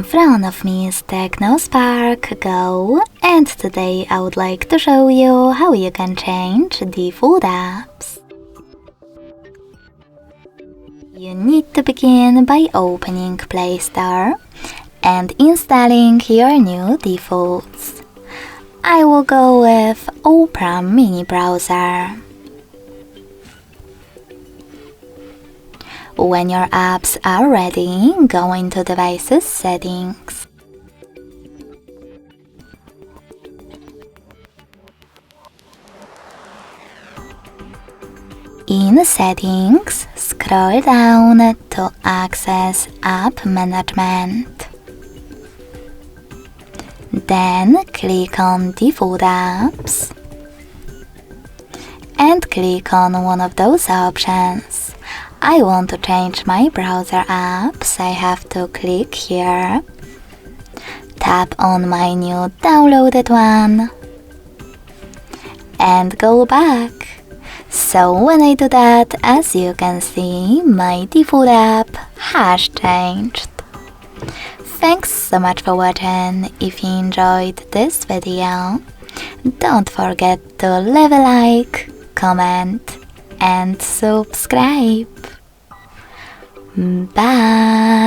front of me is TECNO Spark Go, and today I would like to show you how you can change default apps. You need to begin by opening Play Store and installing your new defaults. I will go with Opera Mini Browser. When your apps are ready, go into Devices Settings. In Settings, scroll down to access App Management. Then click on Default Apps and click on one of those options. I want to change my browser apps. I have to click here, tap on my new downloaded one, and go back. So when I do that, as you can see, my default app has changed. Thanks so much for watching. If you enjoyed this video, don't forget to leave a like, comment and subscribe. Bye!